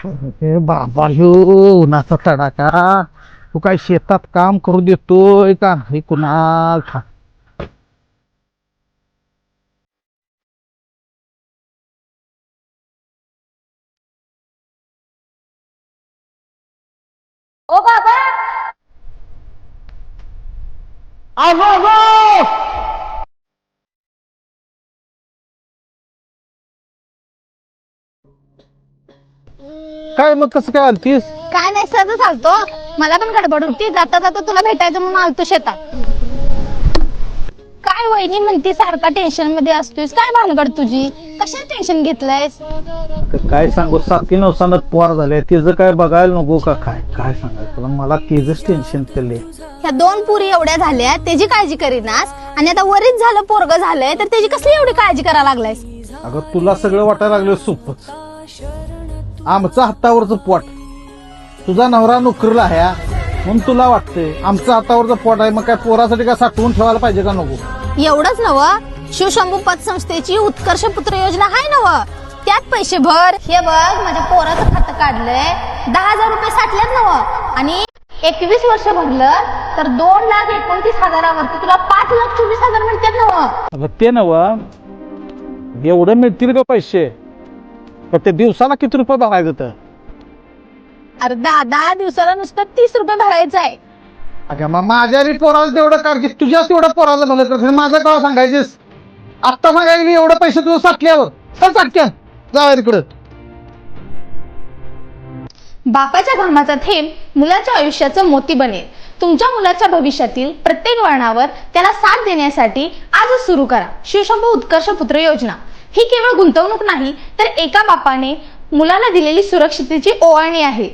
हे बाबा ह्यो उन्हाचा तडाखा. तू काय शेतात काम करू देतोय का हे कुणाल ठाऊक. ओ बाबा आलो आलो. काय मग कसं काय आलतीस? काय नाही सहज चालतो. मला पण गडबड होती, जाता जाता तुला भेटायचं म्हणून आलतो शेतात. काय वहिनी म्हणती सारखा टेन्शन मध्ये असतोयस, काय भानगड तुझी? कशा टेन्शन घेतलंयस? काय सांगू, 7-9 पोर झाले, तिचं काय बघायला नको का? काय काय सांगायचं तुला, मला तिचंच टेन्शन केलंय. ह्या 2 पुरी एवढ्या झाल्या त्याची काळजी करीनास, आणि आता वरीच झालं पोरग झालंय तर त्याची कसली एवढी काळजी करायला लागलायस? अगं तुला सगळं वाटायला लागलं सोपच. आमचं हातावरचं पोट, तुझा नवरा नोकरीला आहे म्हणून तुला वाटतंय आमचं हातावरचं पोट आहे, मग काय पोरासाठी काय साठवून ठेवायला पाहिजे का नको? एवढंच नव, शिवशंभू पतसंस्थेची उत्कर्ष पुत्र योजना आहे नव, त्यात पैसे भर. हे बघ माझ्या पोराचं खातं काढलंय, 10,000 रुपये साठल्यात नव, आणि 21 वर्ष भरलं तर 2,29,000वरती तुला 5,24,000 मिळतात नव. अगं ते नव, एवढं मिळतील का पैसे? पण ते दिवसाला किती रुपये बघायचं तर? अरे 10 दिवसाला नुसतं 30 रुपये भरायचं आहे. अगं मग माझ्या पोराला तेवढं काढ की, तुझ्याच तेवढं पोराला भरत असेल, माझं का सांगायचीस? आत्ता सांगायला एवढं पैसे तुझं साठल्यावर चल साठक्यान जावा तिकडं. बापाच्या घामाचा थेंब मुलाच्या आयुष्याचं मोती बनेल. तुमच्या मुलाच्या भविष्यातील प्रत्येक वळणावर त्याला साथ देण्यासाठी आजच सुरू करा शिवशंभू उत्कर्ष पुत्र योजना. ही केवळ गुंतवणूक नाही तर एका बापाने मुलाला दिलेली सुरक्षिततेची ओवाळणी आहे.